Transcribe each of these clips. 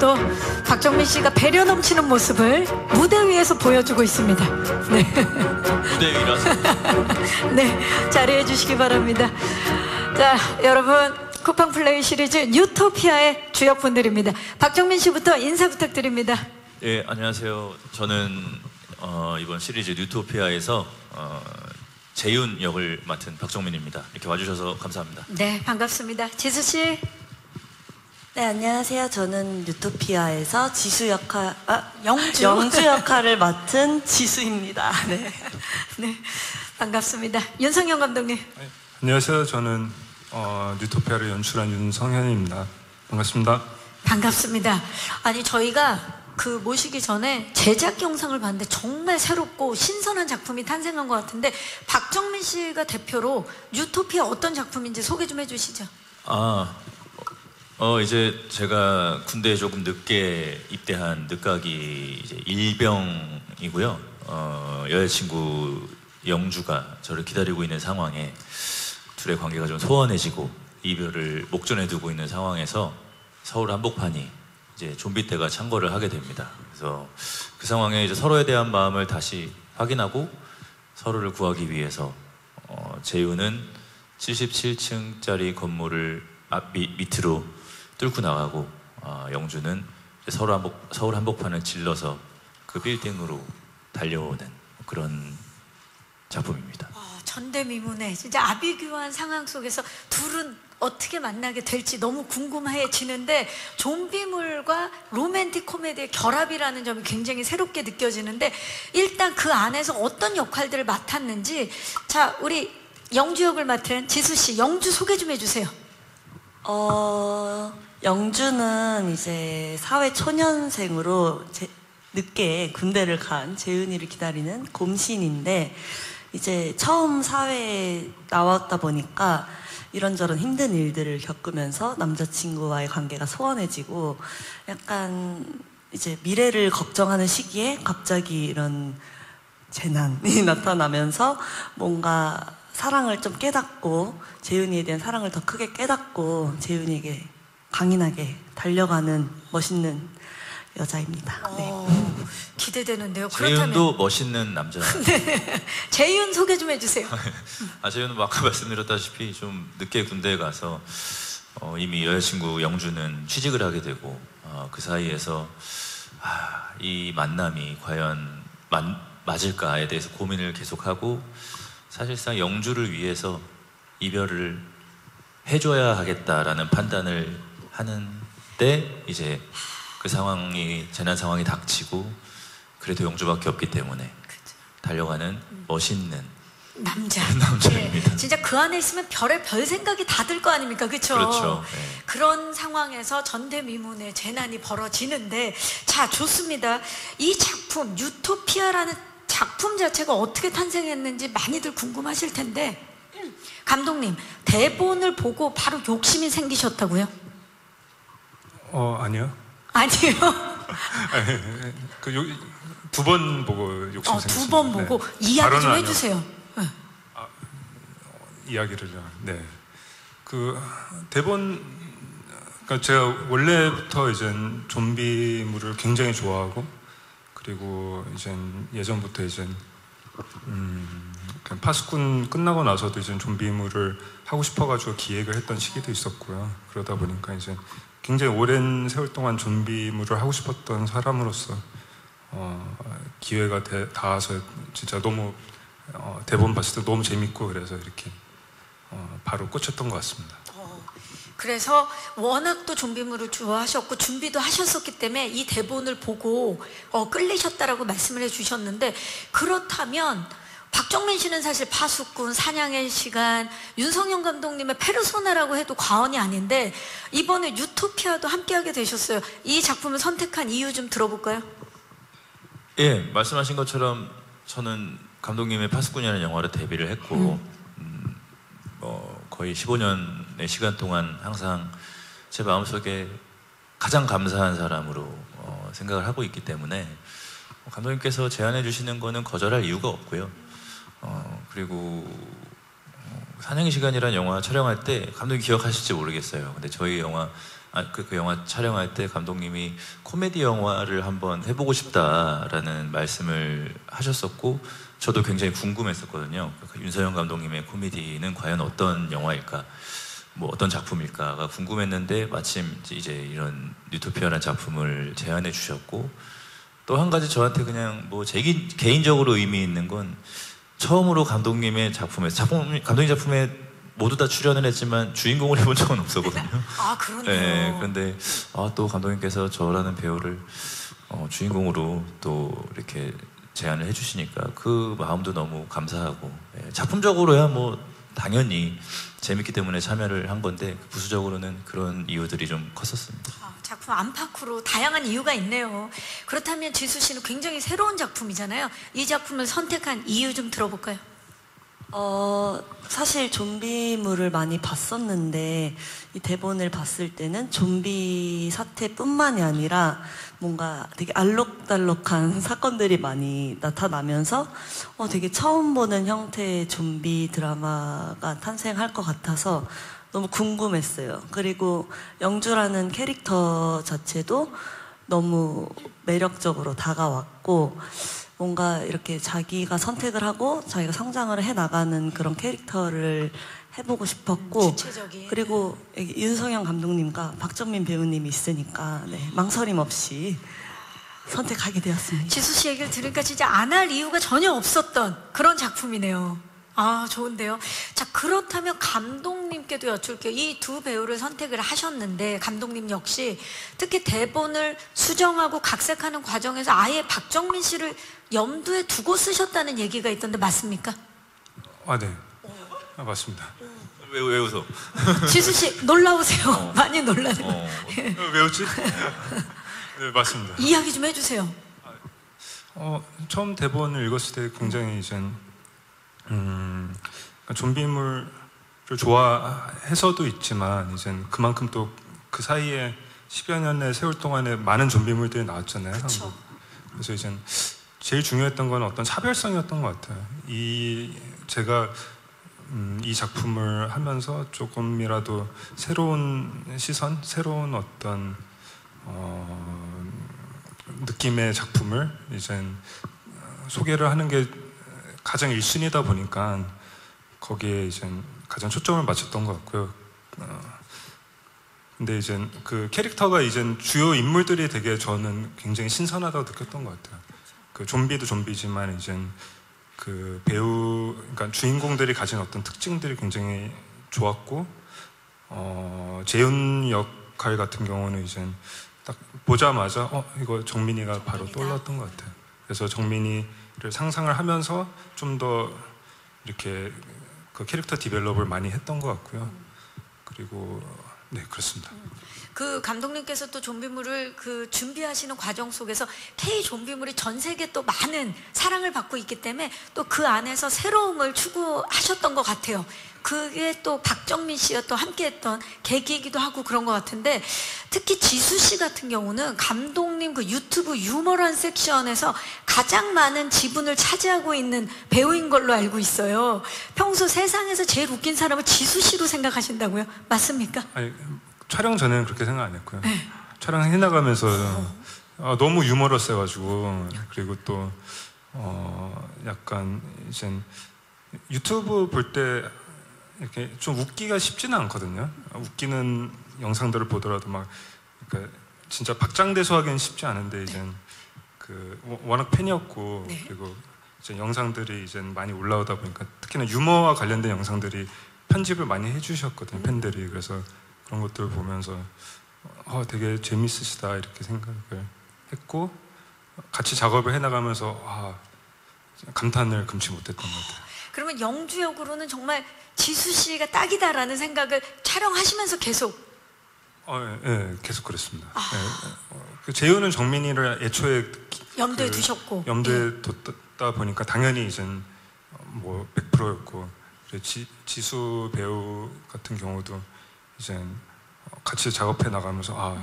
또 박정민 씨가 배려 넘치는 모습을 무대 위에서 보여주고 있습니다. 네. 무대 위라서. 네, 자리해 주시기 바랍니다. 자, 여러분, 쿠팡 플레이 시리즈 뉴토피아의 주역분들입니다. 박정민 씨부터 인사 부탁드립니다. 예, 안녕하세요. 저는 이번 시리즈 뉴토피아에서 재윤 역을 맡은 박정민입니다. 이렇게 와주셔서 감사합니다. 네, 반갑습니다. 지수 씨. 네, 안녕하세요. 저는 뉴토피아에서 영주. 영주 역할을 맡은 지수입니다. 네. 네, 반갑습니다. 윤성현 감독님. 안녕하세요. 저는 뉴토피아를 연출한 윤성현입니다. 반갑습니다. 반갑습니다. 아니, 저희가 모시기 전에 제작 영상을 봤는데 정말 새롭고 신선한 작품이 탄생한 것 같은데, 박정민 씨가 대표로 뉴토피아 어떤 작품인지 소개 좀 해주시죠. 이제 제가 군대에 조금 늦게 입대한 늦가기 이제 일병이고요. 여자친구 영주가 저를 기다리고 있는 상황에 둘의 관계가 좀 소원해지고 이별을 목전에 두고 있는 상황에서 서울 한복판이 이제 좀비떼가 창궐을 하게 됩니다. 그래서 그 상황에 이제 서로에 대한 마음을 다시 확인하고 서로를 구하기 위해서 재윤은 77층짜리 건물을 밑으로 뚫고 나가고 영주는 서울 한복판을 질러서 그 빌딩으로 달려오는 그런 작품입니다. 전대미문의 진짜 아비규환 상황 속에서 둘은 어떻게 만나게 될지 너무 궁금해지는데, 좀비물과 로맨틱 코미디의 결합이라는 점이 굉장히 새롭게 느껴지는데, 일단 그 안에서 어떤 역할들을 맡았는지, 자, 우리 영주 역을 맡은 지수 씨, 영주 소개 좀 해주세요. 영주는 이제 사회 초년생으로 늦게 군대를 간 재윤이를 기다리는 곰신인데, 이제 처음 사회에 나왔다 보니까 이런저런 힘든 일들을 겪으면서 남자친구와의 관계가 소원해지고, 약간 이제 미래를 걱정하는 시기에 갑자기 이런 재난이 나타나면서 뭔가 사랑을 좀 깨닫고, 재윤이에 대한 사랑을 더 크게 깨닫고 재윤이에게 강인하게 달려가는 멋있는 여자입니다. 네. 기대되는데요. 재윤도 멋있는 남자. 네. 재윤 소개 좀 해주세요. 재윤은 아까 말씀드렸다시피 좀 늦게 군대에 가서 이미 여자친구 영주는 취직을 하게 되고, 그 사이에서 이 만남이 과연 맞을까에 대해서 고민을 계속하고, 사실상 영주를 위해서 이별을 해줘야 하겠다라는 판단을 하는데, 이제 그 상황이, 재난 상황이 닥치고 그래도 영주밖에 없기 때문에 달려가는 멋있는 남자입니다. 네, 진짜 그 안에 있으면 별 생각이 다 들 거 아닙니까? 그렇죠? 그렇죠. 네. 그런 상황에서 전대미문의 재난이 벌어지는데, 자, 좋습니다. 이 작품 뉴토피아라는 작품 자체가 어떻게 탄생했는지 많이들 궁금하실 텐데, 감독님, 대본을 보고 바로 욕심이 생기셨다고요? 아니요. 아니에요? 두 번 보고 욕심 생겼습니다. 두 번 보고. 네. 이야기 좀 해주세요. 네. 이야기를요. 네. 대본, 그러니까 제가 원래부터 이제 좀비물을 굉장히 좋아하고, 그리고 이제 예전부터 이제 파수꾼 끝나고 나서도 이제 좀비물을 하고 싶어가지고 기획을 했던 시기도 있었고요. 그러다 보니까 이제 굉장히 오랜 세월 동안 좀비물을 하고 싶었던 사람으로서 기회가 닿아서 진짜 너무 대본 봤을 때 너무 재밌고, 그래서 이렇게 바로 꽂혔던 것 같습니다. 그래서 워낙 또 좀비물을 좋아하셨고 준비도 하셨었기 때문에 이 대본을 보고 끌리셨다라고 말씀을 해주셨는데, 그렇다면 박정민 씨는 사실 파수꾼, 사냥의 시간, 윤성현 감독님의 페르소나라고 해도 과언이 아닌데, 이번에 유토피아도 함께하게 되셨어요. 이 작품을 선택한 이유 좀 들어볼까요? 예, 말씀하신 것처럼 저는 감독님의 파수꾼이라는 영화로 데뷔를 했고, 거의 15년의 시간 동안 항상 제 마음속에 가장 감사한 사람으로 생각을 하고 있기 때문에 감독님께서 제안해 주시는 거는 거절할 이유가 없고요. 그리고 사냥의 시간이라는 영화 촬영할 때 감독님 기억하실지 모르겠어요. 근데 저희 영화 그 영화 촬영할 때 감독님이 코미디 영화를 한번 해보고 싶다라는 말씀을 하셨었고 저도 굉장히 궁금했었거든요. 윤서영 감독님의 코미디는 과연 어떤 영화일까, 뭐 어떤 작품일까가 궁금했는데 마침 이제 이런 뉴토피아라는 작품을 제안해 주셨고, 또 한 가지 저한테 그냥 뭐 제 개인적으로 의미 있는 건 처음으로 감독님의 감독님 작품에 모두 다 출연을 했지만 주인공을 해본 적은 없었거든요. 아, 그러네요. 네, 그런데 또 감독님께서 저라는 배우를 주인공으로 또 이렇게 제안을 해주시니까 그 마음도 너무 감사하고, 작품적으로야 뭐 당연히 재밌기 때문에 참여를 한 건데 부수적으로는 그런 이유들이 좀 컸었습니다. 작품 안팎으로 다양한 이유가 있네요. 그렇다면 지수 씨는 굉장히 새로운 작품이잖아요. 이 작품을 선택한 이유 좀 들어볼까요? 사실 좀비물을 많이 봤었는데 이 대본을 봤을 때는 좀비 사태뿐만이 아니라 뭔가 되게 알록달록한 사건들이 많이 나타나면서 되게 처음 보는 형태의 좀비 드라마가 탄생할 것 같아서 너무 궁금했어요. 그리고 영주라는 캐릭터 자체도 너무 매력적으로 다가왔고, 뭔가 이렇게 자기가 선택을 하고 자기가 성장을 해나가는 그런 캐릭터를 해보고 싶었고, 주체적인. 그리고 여기 윤성현 감독님과 박정민 배우님이 있으니까 망설임 없이 선택하게 되었습니다. 지수 씨 얘기를 들으니까 진짜 안 할 이유가 전혀 없었던 그런 작품이네요. 아, 좋은데요. 자, 그렇다면 감독님께도 여쭐게요. 이 두 배우를 선택을 하셨는데 감독님 역시 특히 대본을 수정하고 각색하는 과정에서 아예 박정민 씨를 염두에 두고 쓰셨다는 얘기가 있던데 맞습니까? 네. 맞습니다. 왜 웃어? 지수 씨 놀라우세요. 많이 놀라네요. 왜 웃지? 네, 맞습니다. 이야기 좀 해주세요. 처음 대본을 읽었을 때 굉장히 이제 좀비물을 좋아해서도 있지만 이제 그만큼 또 그 사이에 10여 년의 세월 동안에 많은 좀비물들이 나왔잖아요. 그쵸. 그래서 이제 제일 중요했던 건 어떤 차별성이었던 것 같아요. 제가 이 작품을 하면서 조금이라도 새로운 시선, 새로운 어떤 느낌의 작품을 이제 소개를 하는 게 가장 1순위다 보니까 거기에 이제 가장 초점을 맞췄던 것 같고요. 근데 이제 그 캐릭터가 이제 주요 인물들이 되게 저는 굉장히 신선하다고 느꼈던 것 같아요. 그 좀비도 좀비지만 이제 그 그러니까 주인공들이 가진 어떤 특징들이 굉장히 좋았고, 재훈 역할 같은 경우는 이제 딱 보자마자 이거 정민이가 바로 떠올랐던 것 같아요. 그래서 정민이를 상상을 하면서 좀 더 이렇게 그 캐릭터 디벨롭을 많이 했던 것 같고요. 그리고 네, 그렇습니다. 그 감독님께서 또 좀비물을 그 준비하시는 과정 속에서 K 좀비물이 전 세계 또 많은 사랑을 받고 있기 때문에 또 그 안에서 새로움을 추구하셨던 것 같아요. 그게 또 박정민 씨와 또 함께했던 계기이기도 하고 그런 것 같은데, 특히 지수 씨 같은 경우는 감독님 그 유튜브 유머런 섹션에서 가장 많은 지분을 차지하고 있는 배우인 걸로 알고 있어요. 평소 세상에서 제일 웃긴 사람을 지수 씨로 생각하신다고요? 맞습니까? 아니, 촬영 전에는 그렇게 생각 안 했고요. 촬영해 나가면서 너무 유머러스해가지고, 그리고 또 약간 이제 유튜브 볼 때 이렇게 좀 웃기가 쉽지는 않거든요. 웃기는 영상들을 보더라도 막 그러니까 진짜 박장대소하기는 쉽지 않은데 이제 그 워낙 팬이었고, 그리고 이제 영상들이 이제 많이 올라오다 보니까 특히나 유머와 관련된 영상들이 편집을 많이 해주셨거든요, 팬들이. 그래서 그런 것들을 보면서 되게 재밌으시다 이렇게 생각을 했고, 같이 작업을 해나가면서 감탄을 금치 못했던 것 같아요. 그러면 영주 역으로는 정말 지수 씨가 딱이다라는 생각을 촬영하시면서 계속 예, 계속 그랬습니다. 그 재훈은 정민이를 애초에 염두에 두셨고, 염두에 뒀다 보니까 당연히 이제 뭐 100%였고, 지수 배우 같은 경우도 이제 같이 작업해 나가면서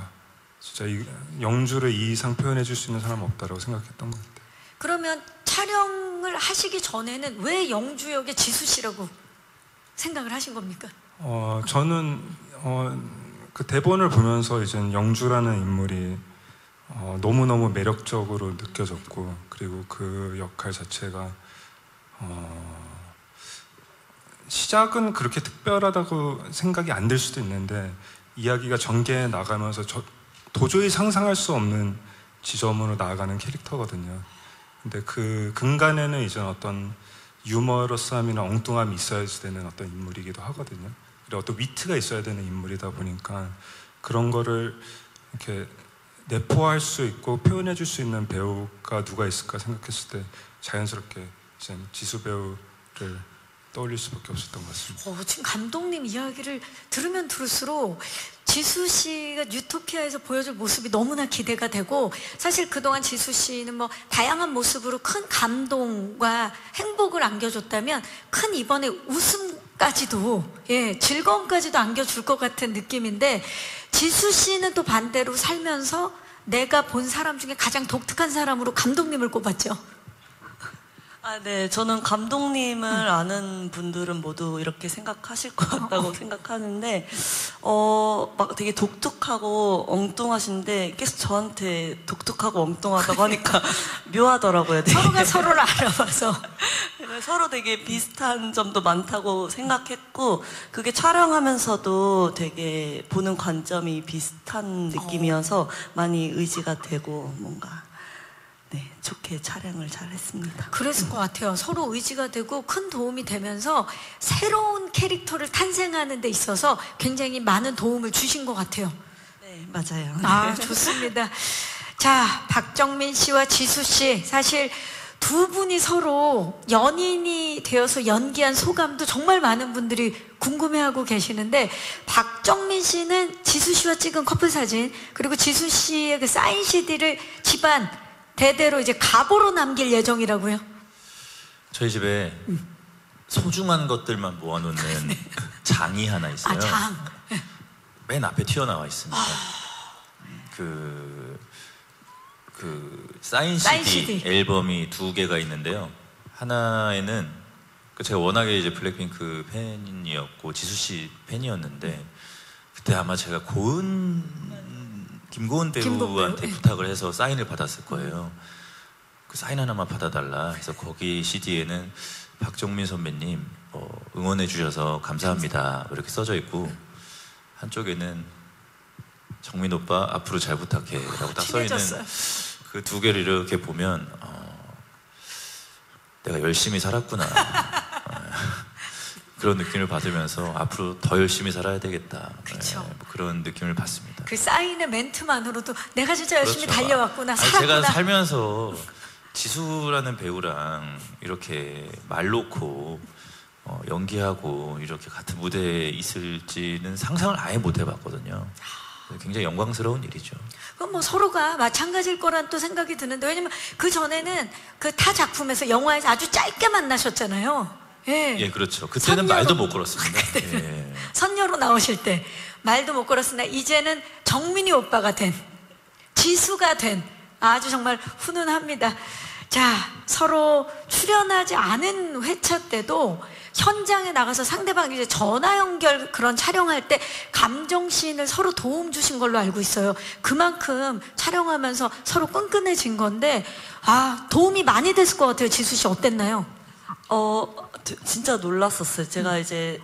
진짜 영주를 이 이상 표현해 줄 수 있는 사람은 없다라고 생각했던 것 같아요. 그러면 촬영을 하시기 전에는 왜 영주 역의 지수 씨라고 생각을 하신 겁니까? 저는 그 대본을 보면서 이제 영주라는 인물이 너무너무 매력적으로 느껴졌고, 그리고 그 역할 자체가 시작은 그렇게 특별하다고 생각이 안 들 수도 있는데 이야기가 전개해 나가면서 도저히 상상할 수 없는 지점으로 나아가는 캐릭터거든요. 근데 그 근간에는 이제 어떤 유머러스함이나 엉뚱함이 있어야 되는 어떤 인물이기도 하거든요. 그리고 어떤 위트가 있어야 되는 인물이다 보니까 그런 거를 이렇게 내포할 수 있고 표현해 줄 수 있는 배우가 누가 있을까 생각했을 때 자연스럽게 이제 지수 배우를 떠올릴 수밖에 없었던 것 같습니다. 지금 감독님 이야기를 들으면 들을수록 지수 씨가 유토피아에서 보여줄 모습이 너무나 기대가 되고, 사실 그동안 지수 씨는 뭐 다양한 모습으로 큰 감동과 행복을 안겨줬다면 큰 이번에 웃음까지도, 즐거움까지도 안겨줄 것 같은 느낌인데, 지수 씨는 또 반대로 살면서 내가 본 사람 중에 가장 독특한 사람으로 감독님을 꼽았죠. 네. 저는 감독님을 아는 분들은 모두 이렇게 생각하실 것 같다고 생각하는데, 막 되게 독특하고 엉뚱하신데, 계속 저한테 독특하고 엉뚱하다고 하니까 묘하더라고요. 되게. 서로가 서로를 알아봐서. 서로 되게 비슷한 점도 많다고 생각했고, 그게 촬영하면서도 되게 보는 관점이 비슷한 느낌이어서 많이 의지가 되고, 뭔가 좋게 촬영을 잘 했습니다. 그랬을 것 같아요. 서로 의지가 되고 큰 도움이 되면서 새로운 캐릭터를 탄생하는 데 있어서 굉장히 많은 도움을 주신 것 같아요. 네, 맞아요. 아, 좋습니다. 자, 박정민 씨와 지수 씨, 사실 두 분이 서로 연인이 되어서 연기한 소감도 정말 많은 분들이 궁금해하고 계시는데, 박정민 씨는 지수 씨와 찍은 커플 사진, 그리고 지수 씨의 그 사인 CD를 집안 대대로 이제 가보로 남길 예정이라고요? 저희 집에 소중한 것들만 모아놓는 장이 하나 있어요. 아, 장. 맨 앞에 튀어나와 있습니다. 사인 CD 앨범이 2개가 있는데요. 하나에는 제가 워낙에 이제 블랙핑크 팬이었고 지수 씨 팬이었는데, 그때 아마 제가 김고은 배우한테 부탁을 해서 사인을 받았을 거예요. 그 사인 하나만 받아달라 해서 거기 CD에는 박정민 선배님 응원해 주셔서 감사합니다 이렇게 써져 있고, 한쪽에는 정민 오빠 앞으로 잘 부탁해 라고 딱 써있는 그 2개를 이렇게 보면 내가 열심히 살았구나 그런 느낌을 받으면서 앞으로 더 열심히 살아야 되겠다. 그렇죠. 뭐 그런 느낌을 받습니다. 그 사인의 멘트만으로도 내가 진짜 열심히 그렇죠. 달려왔구나, 아니, 살았구나. 제가 살면서 지수라는 배우랑 이렇게 말 놓고 연기하고 이렇게 같은 무대에 있을지는 상상을 아예 못 해봤거든요. 굉장히 영광스러운 일이죠. 그건 뭐 서로가 마찬가지일 거란 또 생각이 드는데, 왜냐면 그 전에는 그 타 작품에서 영화에서 아주 짧게 만나셨잖아요. 예, 그렇죠. 그때는 말도 못 걸었습니다. 예. 선녀로 나오실 때 말도 못 걸었으나 이제는 정민이 오빠가 된, 지수가 된, 아주 정말 훈훈합니다. 자, 서로 출연하지 않은 회차 때도 현장에 나가서 상대방 이제 전화 연결 그런 촬영할 때 감정씬을 서로 도움 주신 걸로 알고 있어요. 그만큼 촬영하면서 서로 끈끈해진 건데, 도움이 많이 됐을 것 같아요. 지수 씨 어땠나요? 진짜 놀랐었어요. 제가 이제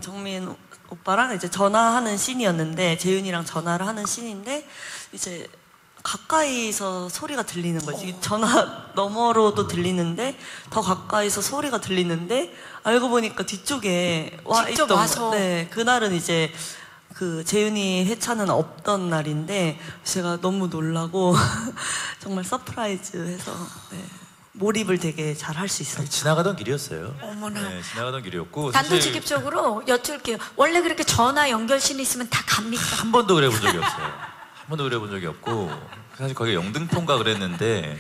정민 오빠랑 이제 전화하는 씬이었는데, 재윤이랑 전화를 하는 씬인데, 이제 가까이서 소리가 들리는 거지. 전화 너머로도 들리는데 더 가까이서 소리가 들리는데, 알고 보니까 뒤쪽에 와 직접 있던 와서. 네, 그날은 이제 그 재윤이 회차는 없던 날인데 제가 너무 놀라고 정말 서프라이즈해서 몰입을 되게 잘 할 수 있었어요. 지나가던 길이었어요. 어머나. 네, 지나가던 길이었고 단도직입적으로 여쭐게요. 원래 그렇게 전화 연결신이 있으면 다 갑니까? 한 번도 그래 본 적이 없어요. 한 번도 그래 본 적이 없고, 사실 거기 영등포인가 그랬는데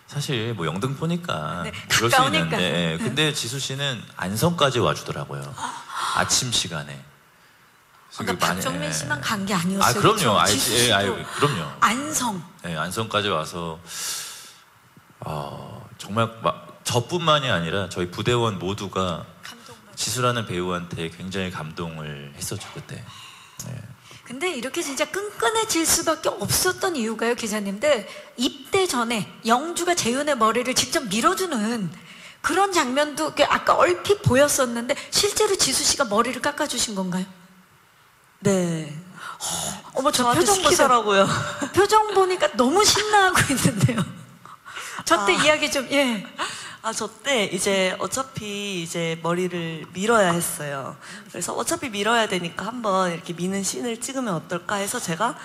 사실 뭐 영등포니까 네, 그럴 수 가까우니까. 있는데, 근데 지수 씨는 안성까지 와주더라고요. 아침 시간에. 그러니까 박정민 씨만 간 게 아니었어요. 아, 그럼요. 그렇죠? 알지. 지수 씨도. 그럼요. 안성. 네, 안성까지 와서 정말 저뿐만이 아니라 저희 부대원 모두가 지수라는 배우한테 굉장히 감동을 했었죠 그때. 네. 근데 이렇게 진짜 끈끈해질 수밖에 없었던 이유가요, 기자님들. 입대 전에 영주가 재윤의 머리를 직접 밀어주는 그런 장면도 아까 얼핏 보였었는데 실제로 지수 씨가 머리를 깎아주신 건가요? 네. 어머, 저 저한테 표정 보세요. 시키더라고요. 표정 보니까 너무 신나하고 있는데요. 저 때 이야기 좀, 예. 저 때 이제 어차피 이제 머리를 밀어야 했어요. 그래서 어차피 밀어야 되니까 한번 이렇게 미는 씬을 찍으면 어떨까 해서 제가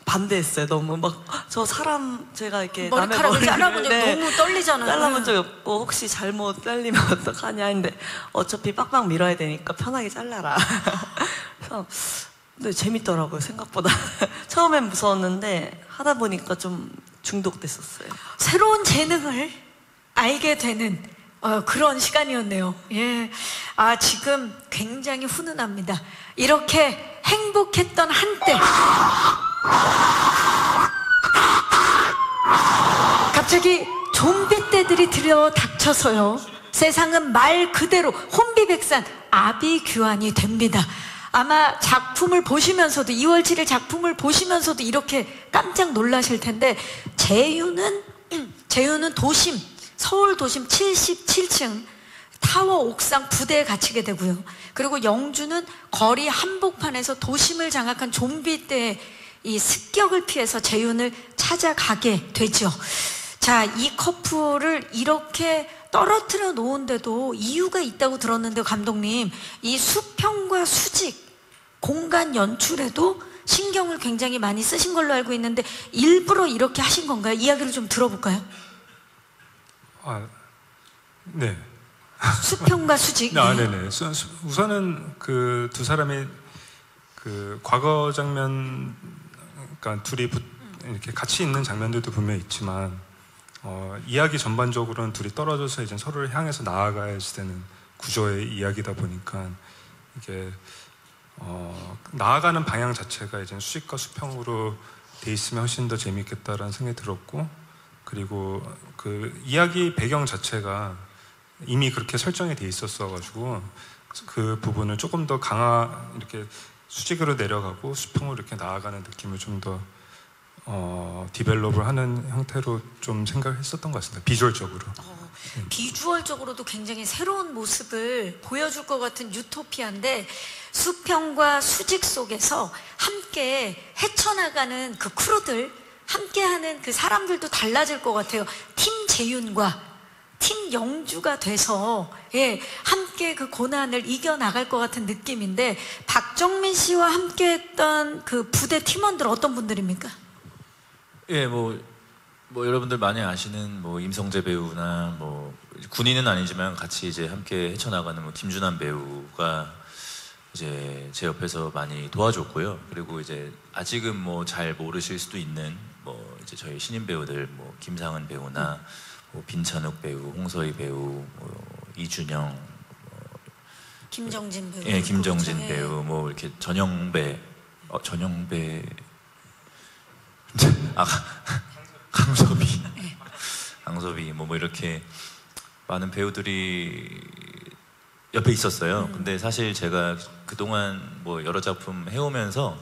반대했어요. 너무 막 저 사람 제가 이렇게 남의 머리카락을 머리를 잘라본 적 너무 떨리잖아요. 잘라본 적이 없고 혹시 잘못 잘리면 어떡하냐 했는데 어차피 빡빡 밀어야 되니까 편하게 잘라라. 그래서 근데 재밌더라고요, 생각보다. 처음엔 무서웠는데 하다 보니까 좀 중독됐었어요. 새로운 재능을 알게 되는 그런 시간이었네요. 예. 지금 굉장히 훈훈합니다. 이렇게 행복했던 한때. 갑자기 좀비 떼들이 들여 닥쳐서요. 세상은 말 그대로 혼비백산 아비규환이 됩니다. 아마 작품을 보시면서도 2월 7일 작품을 보시면서도 이렇게 깜짝 놀라실 텐데 재윤은 도심 서울 도심 77층 타워 옥상 부대에 갇히게 되고요. 그리고 영주는 거리 한복판에서 도심을 장악한 좀비 떼의 이 습격을 피해서 재윤을 찾아가게 되죠. 자, 이 커플을 이렇게 떨어뜨려 놓은데도 이유가 있다고 들었는데 감독님, 이 수평과 수직 공간 연출에도 신경을 굉장히 많이 쓰신 걸로 알고 있는데 일부러 이렇게 하신 건가요? 이야기를 좀 들어볼까요? 네. 수평과 수직. 네네. 우선은 그 두 사람의 그 과거 장면, 그러니까 둘이 이렇게 같이 있는 장면들도 분명히 있지만 이야기 전반적으로는 둘이 떨어져서 이제 서로를 향해서 나아가야지 되는 구조의 이야기다 보니까 이게 나아가는 방향 자체가 이제 수직과 수평으로 돼 있으면 훨씬 더 재밌겠다라는 생각이 들었고, 그리고 그 이야기 배경 자체가 이미 그렇게 설정이 돼 있었어가지고 그 부분을 조금 더 이렇게 수직으로 내려가고 수평으로 이렇게 나아가는 느낌을 좀 더 디벨롭을 하는 형태로 좀 생각했었던 것 같습니다. 비주얼적으로. 비주얼적으로도 굉장히 새로운 모습을 보여줄 것 같은 유토피아인데 수평과 수직 속에서 함께 헤쳐나가는 그 크루들, 함께하는 그 사람들도 달라질 것 같아요. 팀 재윤과 팀 영주가 돼서 함께 그 고난을 이겨나갈 것 같은 느낌인데 박정민 씨와 함께했던 그 부대 팀원들 어떤 분들입니까? 예, 뭐 여러분들 많이 아시는 뭐 임성재 배우나 뭐 군인은 아니지만 같이 이제 함께 헤쳐나가는 뭐 김준환 배우가 이제 제 옆에서 많이 도와줬고요. 그리고 이제 아직은 뭐 잘 모르실 수도 있는 뭐 이제 저희 신인 배우들 뭐 김상은 배우나 뭐 빈찬욱 배우, 홍서희 배우, 뭐 이준영, 김정진 배우. 예, 김정진 그렇죠. 배우, 뭐 이렇게 전영배, 강섭이, 강섭이 뭐 이렇게 많은 배우들이 옆에 있었어요. 근데 사실 제가 그동안 뭐 여러 작품 해오면서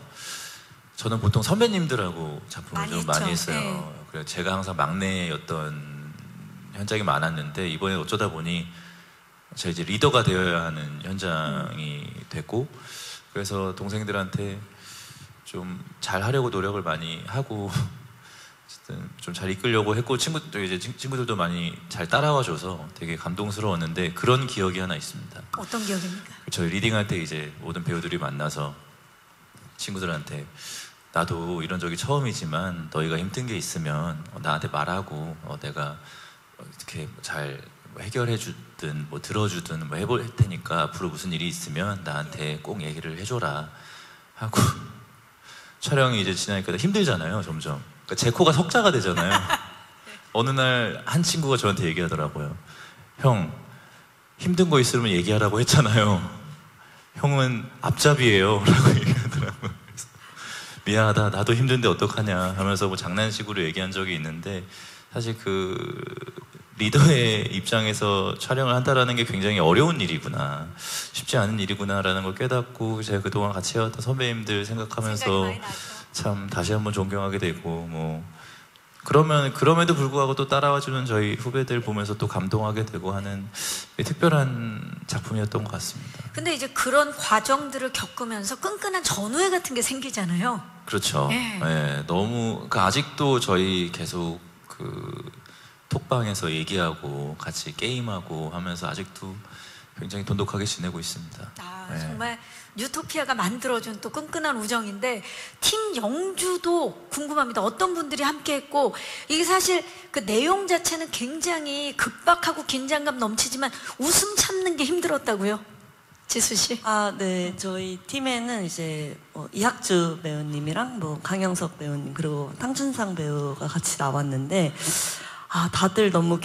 저는 보통 선배님들하고 작품을 좀 많이 했어요. 네. 그래서 제가 항상 막내였던 현장이 많았는데 이번에 어쩌다 보니 제가 이제 리더가 되어야 하는 현장이 됐고, 그래서 동생들한테 좀 잘하려고 노력을 많이 하고 어쨌든 좀 잘 이끌려고 했고 친구들도 많이 잘 따라와줘서 되게 감동스러웠는데 그런 기억이 하나 있습니다. 어떤 기억입니까? 저희 리딩할 때 이제 모든 배우들이 만나서 친구들한테 나도 이런 적이 처음이지만 너희가 힘든 게 있으면 나한테 말하고 내가 이렇게 잘 해결해 주든 뭐 들어주든 뭐 해볼 테니까 앞으로 무슨 일이 있으면 나한테 꼭 얘기를 해줘라 하고 촬영이 이제 지나니까 힘들잖아요, 점점. 그러니까 제 코가 석자가 되잖아요. 어느 날 한 친구가 저한테 얘기하더라고요. 형, 힘든 거 있으면 얘기하라고 했잖아요. 형은 앞잡이에요. 라고 얘기하더라고요. 그래서 미안하다, 나도 힘든데 어떡하냐 하면서 뭐 장난식으로 얘기한 적이 있는데 사실 리더의 입장에서 촬영을 한다라는 게 굉장히 어려운 일이구나, 쉽지 않은 일이구나라는 걸 깨닫고 제가 그동안 같이 해왔던 선배님들 생각하면서 참 다시 한번 존경하게 되고, 뭐 그럼에도 불구하고 또 따라와주는 저희 후배들 보면서 또 감동하게 되고 하는 특별한 작품이었던 것 같습니다. 근데 이제 그런 과정들을 겪으면서 끈끈한 전우애 같은 게 생기잖아요. 그렇죠. 네. 예, 너무 아직도 저희 계속 톡방에서 얘기하고 같이 게임하고 하면서 아직도 굉장히 돈독하게 지내고 있습니다. 예. 정말 뉴토피아가 만들어준 또 끈끈한 우정인데, 팀 영주도 궁금합니다. 어떤 분들이 함께했고, 이게 사실 그 내용 자체는 굉장히 급박하고 긴장감 넘치지만 웃음 참는 게 힘들었다고요, 지수 씨? 네. 저희 팀에는 이제 이학주 배우님이랑 강영석 배우님 그리고 탕춘상 배우가 같이 나왔는데, 다들 너무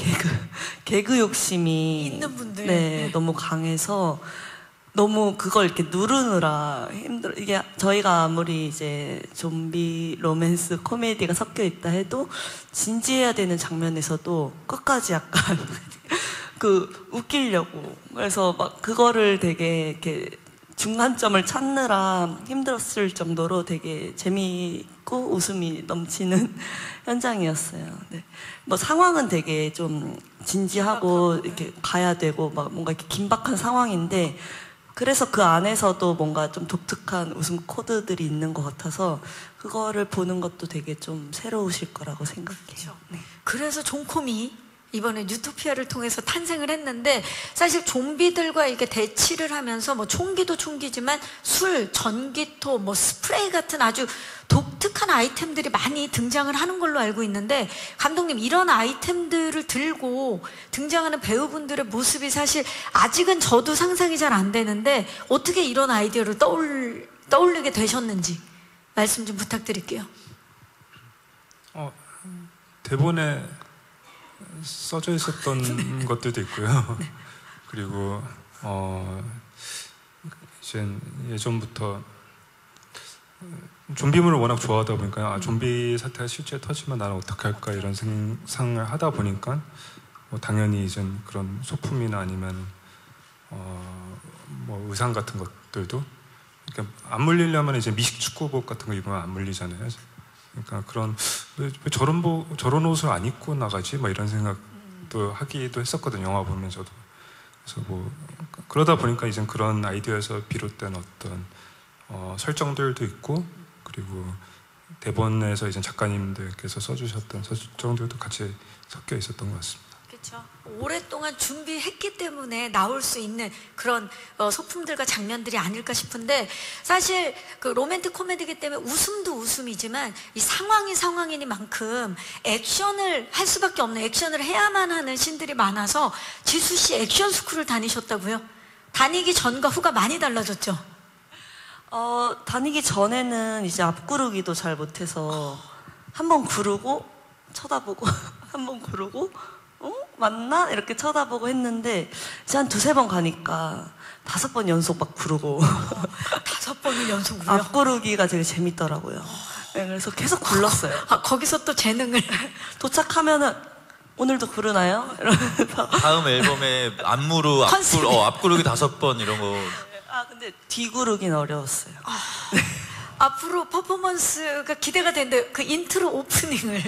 개그 욕심이 있는 분들. 네, 너무 강해서 너무 그걸 이렇게 누르느라 힘들어. 이게 저희가 아무리 이제 좀비 로맨스 코미디가 섞여 있다 해도 진지해야 되는 장면에서도 끝까지 약간 웃기려고. 그래서 막 그거를 되게 이렇게 중간점을 찾느라 힘들었을 정도로 되게 재미있고 웃음이 넘치는 현장이었어요. 네. 상황은 되게 좀 진지하고 이렇게 가야 되고 막 뭔가 이렇게 긴박한 상황인데, 그래서 그 안에서도 뭔가 좀 독특한 웃음 코드들이 있는 것 같아서 그거를 보는 것도 되게 좀 새로우실 거라고 생각해요. 네. 그래서 존코미 이번에 뉴토피아를 통해서 탄생을 했는데, 사실 좀비들과 이게 대치를 하면서 총기도 총기지만 술, 전기토, 스프레이 같은 아주 독특한 아이템들이 많이 등장을 하는 걸로 알고 있는데, 감독님, 이런 아이템들을 들고 등장하는 배우분들의 모습이 사실 아직은 저도 상상이 잘 안 되는데, 어떻게 이런 아이디어를 떠올리게 되셨는지 말씀 좀 부탁드릴게요. 대본에 써져 있었던 것들도 있고요. 네. 그리고 이제 예전부터 좀비물을 워낙 좋아하다 보니까 좀비 사태가 실제 터지면 나는 어떻게 할까 이런 상상을 하다 보니까 당연히 이제 그런 소품이나 아니면 의상 같은 것들도 그러니까 안 물리려면 이제 미식 축구복 같은 거 입으면 안 물리잖아요. 그러니까 왜 저런 옷을 안 입고 나가지? 막 이런 생각도 하기도 했었거든요. 영화 보면서도. 그래서 그러다 보니까 이제 그런 아이디어에서 비롯된 어떤 설정들도 있고, 그리고 대본에서 이제 작가님들께서 써주셨던 설정들도 같이 섞여 있었던 것 같습니다. 그렇죠. 오랫동안 준비했기 때문에 나올 수 있는 그런 소품들과 장면들이 아닐까 싶은데, 사실 그 로맨틱 코미디이기 때문에 웃음도 웃음이지만 이 상황이 상황이니만큼 액션을 할 수밖에 없는, 액션을 해야만 하는 씬들이 많아서 지수 씨 액션 스쿨을 다니셨다고요? 다니기 전과 후가 많이 달라졌죠? 다니기 전에는 이제 앞구르기도 잘 못해서 한번 구르고 쳐다보고 한번 구르고 맞나? 이렇게 쳐다보고 했는데, 이제 한 2-3번 가니까 5번 연속 막 구르고 5번을 연속으로요? 앞구르기가 되게 재밌더라고요. 네, 그래서 계속 굴렀어요. 거기서 또 재능을 도착하면은 오늘도 구르나요? 이러면서 다음 앨범에 안무로 앞구르기 5번 이런 거. 근데 뒤구르기는 어려웠어요. 앞으로 퍼포먼스가 기대가 되는데, 그 인트로 오프닝을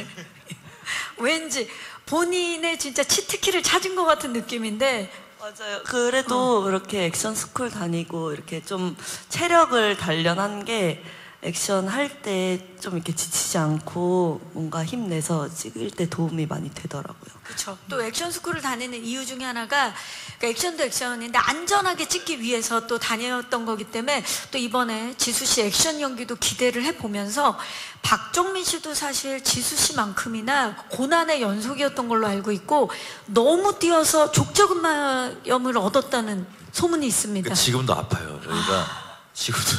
왠지 본인의 진짜 치트키를 찾은 것 같은 느낌인데. 맞아요. 그래도 그렇게 액션 스쿨 다니고 이렇게 좀 체력을 단련한 게 액션 할 때 좀 이렇게 지치지 않고 뭔가 힘내서 찍을 때 도움이 많이 되더라고요. 그렇죠. 또 액션 스쿨을 다니는 이유 중에 하나가, 그러니까 액션도 액션인데 안전하게 찍기 위해서 또 다녔던 거기 때문에, 또 이번에 지수 씨 액션 연기도 기대를 해보면서, 박정민 씨도 사실 지수 씨만큼이나 고난의 연속이었던 걸로 알고 있고, 너무 뛰어서 족저근막염을 얻었다는 소문이 있습니다. 지금도 아파요. 저희가 지금도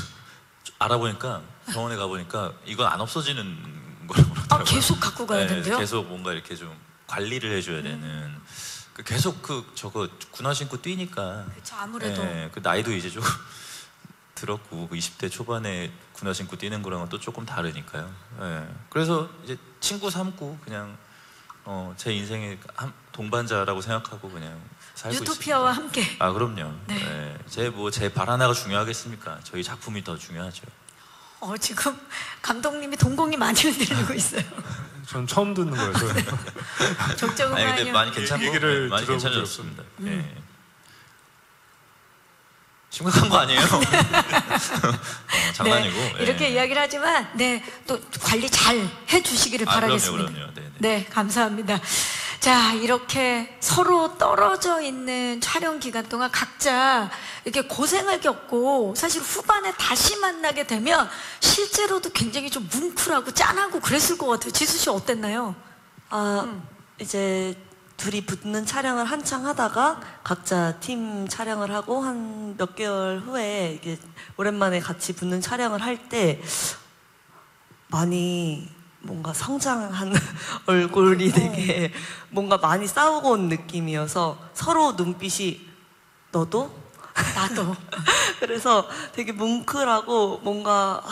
알아보니까, 병원에 가보니까 이건 안 없어지는 걸로 그러더라고요. 계속 갖고 가야 된대요? 계속 뭔가 이렇게 좀 관리를 해줘야 되는. 계속 저거 군화 신고 뛰니까. 그렇죠. 아무래도. 그 나이도 이제 좀 들었고, 20대 초반에 군화 신고 뛰는 거랑은 또 조금 다르니까요. 그래서 이제 친구 삼고 그냥 제 인생에 동반자라고 생각하고 그냥 살고 유토피아와 있습니다. 함께. 아 그럼요. 네. 네. 제 발 하나가 중요하겠습니까? 저희 작품이 더 중요하죠. 지금 감독님이 동공이 많이 흔들리고 있어요. 전 처음 듣는 거여서 적정은 아니 근데 많이 괜찮고 얘기를 많이 들어본 적 괜찮아졌습니다. 예. 심각한 거 아니에요? 장난이고. 네, 예. 이렇게 이야기를 하지만 네, 또 관리 잘 해주시기를 바라겠습니다. 그럼요. 네. 네, 감사합니다. 자, 이렇게 서로 떨어져 있는 촬영 기간 동안 각자 이렇게 고생을 겪고 사실 후반에 다시 만나게 되면 실제로도 굉장히 좀 뭉클하고 짠하고 그랬을 것 같아요. 지수 씨 어땠나요? 이제 둘이 붙는 촬영을 한창 하다가 각자 팀 촬영을 하고 한 몇 개월 후에 이게 오랜만에 같이 붙는 촬영을 할 때 많이 뭔가 성장한 얼굴이 되게 뭔가 많이 싸우고 온 느낌이어서 서로 눈빛이 너도? 나도. 그래서 되게 뭉클하고 뭔가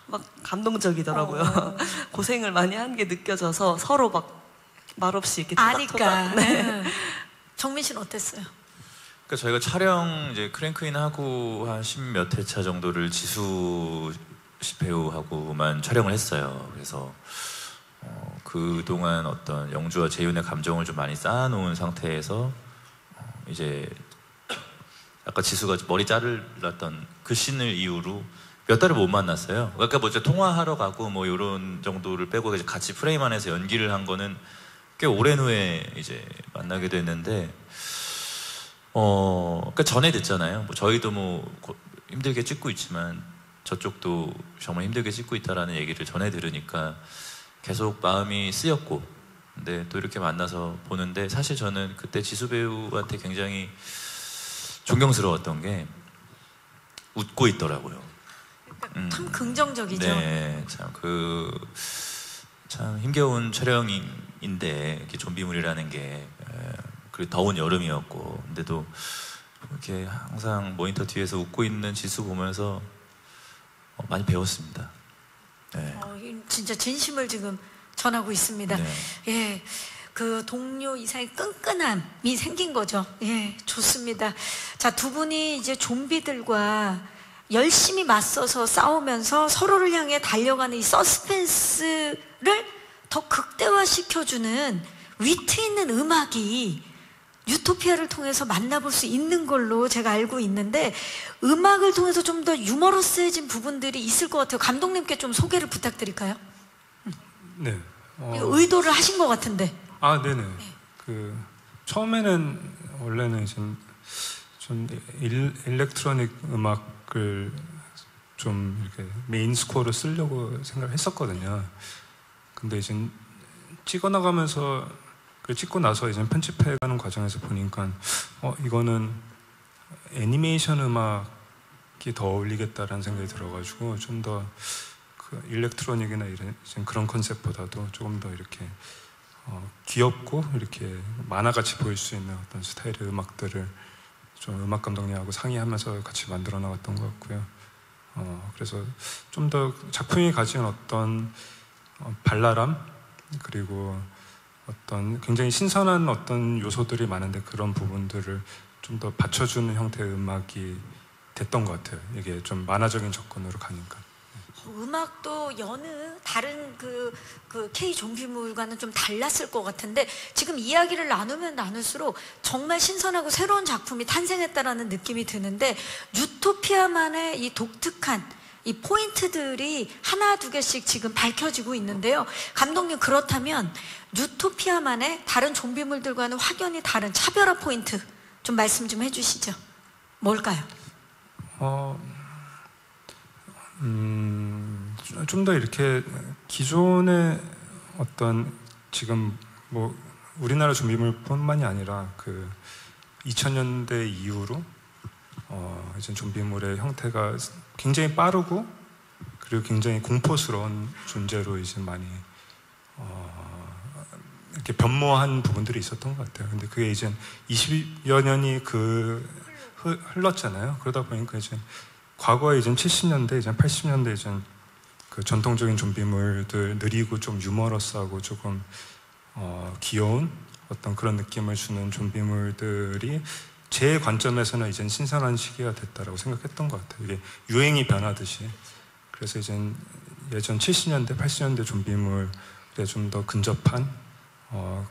막 감동적이더라고요. 고생을 많이 한 게 느껴져서 서로 막 말없이 이렇게 아니까. 토닥토닥. 네. 정민 씨는 어땠어요? 그러니까 저희가 촬영 이제 크랭크인 하고 한 10몇 회차 정도를 지수 씨 배우하고만 촬영을 했어요. 그래서 그동안 어떤 영주와 재윤의 감정을 좀 많이 쌓아놓은 상태에서 이제 아까 지수가 머리 자르렀던 그 씬을 이후로 몇 달을 못 만났어요. 그러니까 뭐 이제 통화하러 가고 뭐 이런 정도를 빼고 이제 같이 프레임 안에서 연기를 한 거는 꽤 오랜 후에 이제 만나게 됐는데 그러니까 전에 됐잖아요. 뭐 저희도 뭐 힘들게 찍고 있지만 저쪽도 정말 힘들게 찍고 있다라는 얘기를 전해 들으니까 계속 마음이 쓰였고, 근데 또 이렇게 만나서 보는데 사실 저는 그때 지수 배우한테 굉장히 존경스러웠던 게 웃고 있더라고요. 참 긍정적이죠. 네, 참 힘겨운 촬영인데 이렇게 좀비물이라는 게 그리고 더운 여름이었고, 근데도 이렇게 항상 모니터 뒤에서 웃고 있는 지수 보면서 많이 배웠습니다. 네. 진짜 진심을 지금 전하고 있습니다. 네. 예, 그 동료 이사의 끈끈함이 생긴 거죠. 예, 좋습니다. 자, 두 분이 이제 좀비들과 열심히 맞서서 싸우면서 서로를 향해 달려가는 이 서스펜스를 더 극대화시켜주는 위트 있는 음악이 유토피아를 통해서 만나볼 수 있는 걸로 제가 알고 있는데, 음악을 통해서 좀 더 유머러스해진 부분들이 있을 것 같아요. 감독님께 좀 소개를 부탁드릴까요? 네. 의도를 하신 것 같은데. 네네. 그 처음에는 원래는 좀 일렉트로닉 음악을 좀 이렇게 메인 스코어로 쓰려고 생각을 했었거든요. 근데 이제 찍어 나가면서 찍고 나서 이제 편집해가는 과정에서 보니까 이거는 애니메이션 음악이 더 어울리겠다라는 생각이 들어가지고 좀 더 그 일렉트로닉이나 이런 그런 컨셉보다도 조금 더 이렇게 귀엽고 이렇게 만화같이 보일 수 있는 어떤 스타일의 음악들을 좀 음악 감독님하고 상의하면서 같이 만들어 나갔던 것 같고요. 그래서 좀 더 작품이 가진 어떤 발랄함, 그리고 어떤 굉장히 신선한 어떤 요소들이 많은데 그런 부분들을 좀 더 받쳐주는 형태의 음악이 됐던 것 같아요. 이게 좀 만화적인 접근으로 가니까. 음악도 여느 다른 그 K 좀비물과는 좀 달랐을 것 같은데, 지금 이야기를 나누면 나눌수록 정말 신선하고 새로운 작품이 탄생했다라는 느낌이 드는데, 유토피아만의 이 독특한 이 포인트들이 하나 두 개씩 지금 밝혀지고 있는데요. 감독님, 그렇다면 유토피아만의 다른 좀비물들과는 확연히 다른 차별화 포인트 좀 말씀 좀 해주시죠. 뭘까요? 좀 더 이렇게 기존의 어떤 지금 뭐 우리나라 좀비물뿐만이 아니라 그 2000년대 이후로 이제 좀비물의 형태가 굉장히 빠르고 그리고 굉장히 공포스러운 존재로 이제 많이 이렇게 변모한 부분들이 있었던 것 같아요. 근데 그게 이제 20여 년이 흘렀잖아요. 그러다 보니까 이제 과거에 이제 70년대, 이제 80년대 이제 그 전통적인 좀비물들 느리고 좀 유머러스하고 조금 귀여운 어떤 그런 느낌을 주는 좀비물들이 제 관점에서는 이젠 신선한 시기가 됐다라고 생각했던 것 같아요. 이게 유행이 변하듯이. 그래서 이젠 예전 70년대, 80년대 좀비물에 좀 더 근접한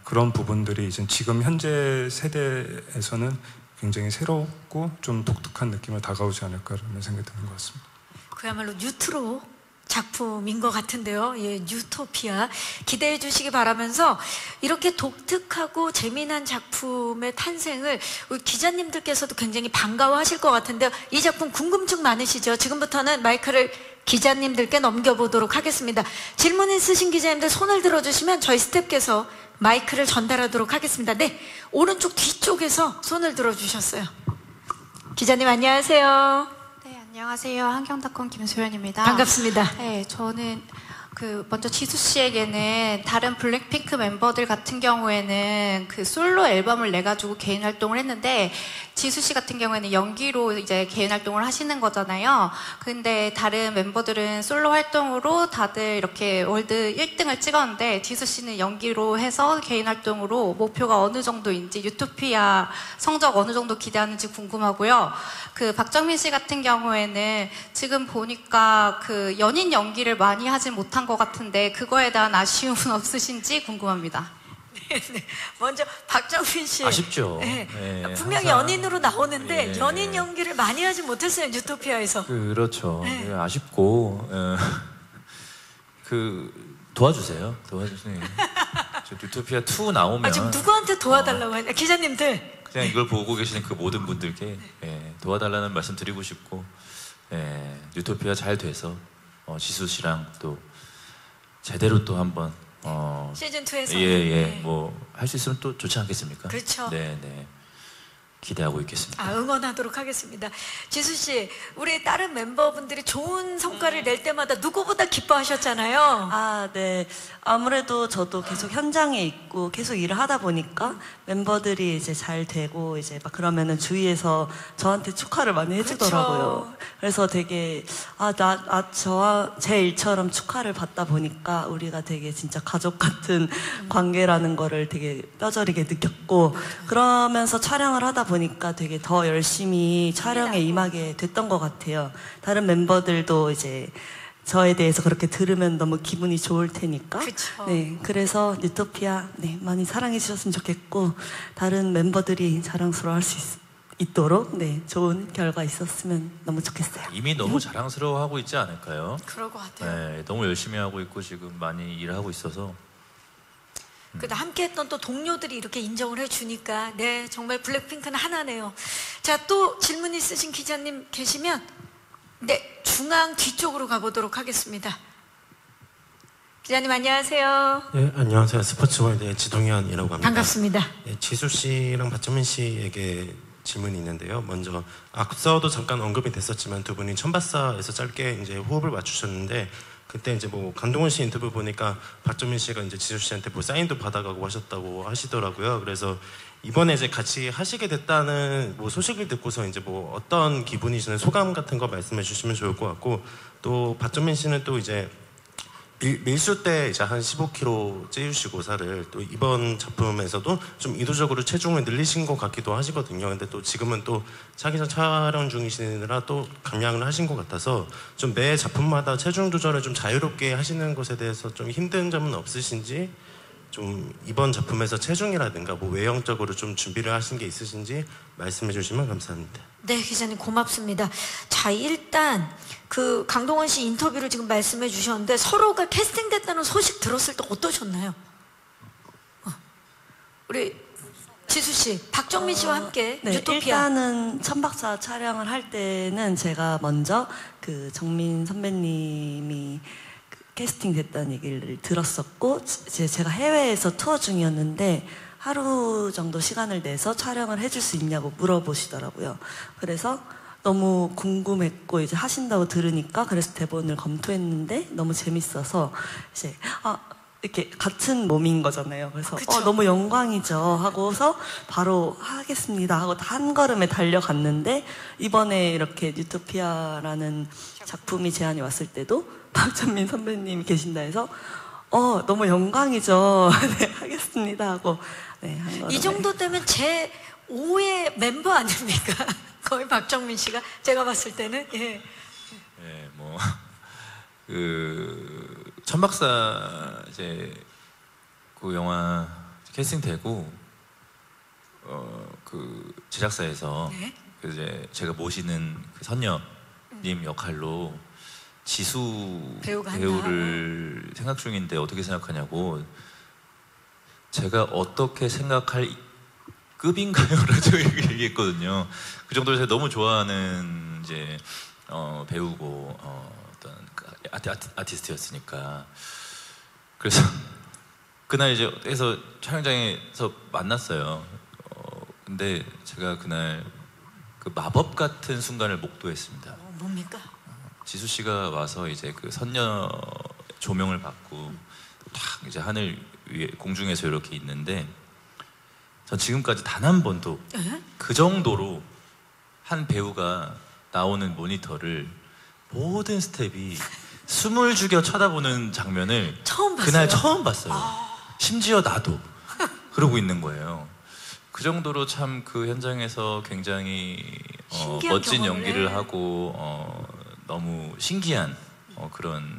그런 부분들이 이제 지금 현재 세대에서는 굉장히 새롭고 좀 독특한 느낌을 다가오지 않을까라는 생각이 드는 것 같습니다. 그야말로 뉴트로 작품인 것 같은데요. 예, 뉴토피아 기대해 주시기 바라면서 이렇게 독특하고 재미난 작품의 탄생을 우리 기자님들께서도 굉장히 반가워하실 것 같은데요. 이 작품 궁금증 많으시죠? 지금부터는 마이크를 기자님들께 넘겨보도록 하겠습니다. 질문 있으신 기자님들 손을 들어주시면 저희 스태프께서 마이크를 전달하도록 하겠습니다. 네, 오른쪽 뒤쪽에서 손을 들어주셨어요. 기자님 안녕하세요. 네, 안녕하세요. 한경닷컴 김소연입니다. 반갑습니다. 네, 저는 먼저 지수 씨에게는 다른 블랙핑크 멤버들 같은 경우에는 그 솔로 앨범을 내가지고 개인 활동을 했는데 지수 씨 같은 경우에는 연기로 이제 개인 활동을 하시는 거잖아요. 근데 다른 멤버들은 솔로 활동으로 다들 이렇게 월드 1등을 찍었는데 지수 씨는 연기로 해서 개인 활동으로 목표가 어느 정도인지 유토피아 성적 어느 정도 기대하는지 궁금하고요. 그 박정민 씨 같은 경우에는 지금 보니까 그 연인 연기를 많이 하진 못한 것 같은데 그거에 대한 아쉬움은 없으신지 궁금합니다. 네, 먼저 박정민 씨 아쉽죠. 네, 네, 분명히 항상, 연인으로 나오는데 예. 연인 연기를 많이 하지 못했어요. 유토피아에서. 그렇죠. 네. 예, 아쉽고 도와주세요. 도와주세요. 저 유토피아 2 나오면 지금 누구한테 도와달라고 하냐? 기자님들. 그냥 이걸 보고 계시는 그 모든 분들께 도와달라는 말씀 드리고 싶고 유토피아 잘 돼서 지수 씨랑 또 제대로 또 한번 시즌 2에서 뭐 할 수 있으면 또 좋지 않겠습니까? 그렇죠. 네. 기대하고 있겠습니다. 응원하도록 하겠습니다. 지수 씨, 우리 다른 멤버분들이 좋은 성과를 낼 때마다 누구보다 기뻐하셨잖아요. 아, 네. 아무래도 저도 계속 현장에 있고 계속 일을 하다 보니까 멤버들이 이제 잘 되고 이제 막 그러면은 주위에서 저한테 축하를 많이 해주더라고요. 그렇죠. 그래서 되게 제 일처럼 축하를 받다 보니까 우리가 되게 진짜 가족 같은 관계라는 거를 되게 뼈저리게 느꼈고 그러면서 촬영을 하다 보니까 되게 더 열심히 촬영에 임하게 됐던 것 같아요. 다른 멤버들도 이제 저에 대해서 그렇게 들으면 너무 기분이 좋을 테니까. 그쵸. 네, 그래서 뉴토피아 많이 사랑해 주셨으면 좋겠고 다른 멤버들이 자랑스러워할 수 있도록 좋은 결과 있었으면 너무 좋겠어요. 이미 너무 자랑스러워하고 있지 않을까요? 그럴 것 같아요. 네, 너무 열심히 하고 있고 지금 많이 일하고 있어서 그다 함께했던 또 동료들이 이렇게 인정을 해주니까 정말 블랙핑크는 하나네요. 자, 또 질문 있으신 기자님 계시면 중앙 뒤쪽으로 가보도록 하겠습니다. 기자님 안녕하세요. 네, 안녕하세요. 스포츠월드의 지동현이라고 합니다. 반갑습니다. 네, 지수 씨랑 박정민 씨에게 질문이 있는데요. 먼저 앞서도 잠깐 언급이 됐었지만 두 분이 천바사에서 짧게 이제 호흡을 맞추셨는데 그때 이제 뭐 강동원 씨 인터뷰 보니까 박정민 씨가 이제 지수 씨한테 뭐 사인도 받아가고 하셨다고 하시더라고요. 그래서 이번에 이제 같이 하시게 됐다는 뭐 소식을 듣고서 이제 뭐 어떤 기분이시는 소감 같은 거 말씀해 주시면 좋을 것 같고 또 박정민 씨는 또 이제 밀수 때 이제 한 15kg 찌우시고 살을 또 이번 작품에서도 좀 의도적으로 체중을 늘리신 것 같기도 하시거든요. 근데 또 지금은 또 차기전 촬영 중이시느라 또 감량을 하신 것 같아서 좀 매 작품마다 체중 조절을 좀 자유롭게 하시는 것에 대해서 좀 힘든 점은 없으신지 좀 이번 작품에서 체중이라든가 뭐 외형적으로 좀 준비를 하신 게 있으신지 말씀해 주시면 감사합니다. 네, 기자님 고맙습니다. 자, 일단 그 강동원 씨 인터뷰를 지금 말씀해 주셨는데 서로가 캐스팅됐다는 소식 들었을 때 어떠셨나요? 우리 지수 씨, 박정민 씨와 함께 유토피아. 일단은 천박사 촬영을 할 때는 제가 먼저 그 정민 선배님이 캐스팅 됐다는 얘기를 들었었고 제가 해외에서 투어 중이었는데 하루 정도 시간을 내서 촬영을 해줄 수 있냐고 물어보시더라고요. 그래서 너무 궁금했고 이제 하신다고 들으니까 그래서 대본을 검토했는데 너무 재밌어서 이제 이렇게 같은 몸인 거잖아요. 그래서 너무 영광이죠 하고서 바로 하겠습니다 하고 한 걸음에 달려갔는데 이번에 이렇게 뉴토피아라는 작품이 제안이 왔을 때도 박찬민 선배님이 계신다 해서 너무 영광이죠. 네, 하겠습니다 하고 네, 한 거로. 이 정도 되면 제 5의 멤버 아닙니까? 거의 박정민 씨가 제가 봤을 때는 예. 예, 뭐 그 천박사 이제 그 영화 캐스팅되고 그 제작사에서 네. 그 이제 제가 모시는 그 선녀님 역할로 지수 배우가 한다. 배우를 생각 중인데 어떻게 생각하냐고 제가 어떻게 생각할 급인가요라고 제가 얘기했거든요. 그 정도로 제가 너무 좋아하는 이제 배우고 어떤 아티스트였으니까 그래서 그날 이제 해서 촬영장에서 만났어요. 근데 제가 그날 그 마법 같은 순간을 목도했습니다. 뭡니까? 지수 씨가 와서 이제 그 선녀 조명을 받고 탁 이제 하늘 위에 공중에서 이렇게 있는데 전 지금까지 단 한 번도 예? 그 정도로 한 배우가 나오는 모니터를 모든 스텝이 숨을 죽여 쳐다보는 장면을 처음 봤어요. 그날 처음 봤어요. 심지어 나도 그러고 있는 거예요. 그 정도로 참 그 현장에서 굉장히 신기한 멋진 경험을 연기를 해. 하고 너무 신기한 그런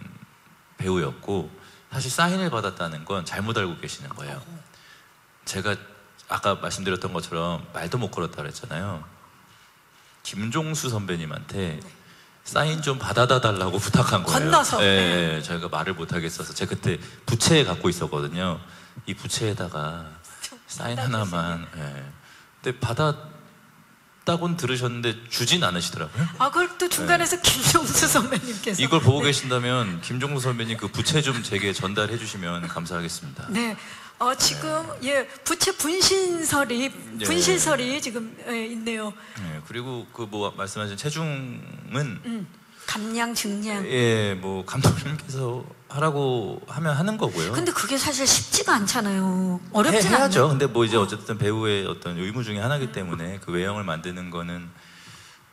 배우였고 사실 사인을 받았다는 건 잘못 알고 계시는 거예요. 제가 아까 말씀드렸던 것처럼 말도 못 걸었다 그랬잖아요. 김종수 선배님한테 사인 좀 받아다 달라고 부탁한 거예요. 건너서. 예, 저희가 말을 못 하겠어서 제가 그때 부채 갖고 있었거든요. 이 부채에다가 사인 하나만. 예. 근데 받았다고는 들으셨는데 주진 않으시더라고요. 아, 그걸 또 중간에서 김종수 선배님께서 이걸 보고 계신다면 김종수 선배님 그 부채 좀 제게 전달해 주시면 감사하겠습니다. 네. 지금 예 부채 분신설이 지금 있네요. 네, 그리고 그 뭐 말씀하신 체중은 감량 증량. 예, 뭐 감독님께서 하라고 하면 하는 거고요. 근데 그게 사실 쉽지가 않잖아요. 어렵진 해야죠. 않아요. 근데 뭐 이제 어쨌든 배우의 어떤 의무 중에 하나이기 때문에 그 외형을 만드는 거는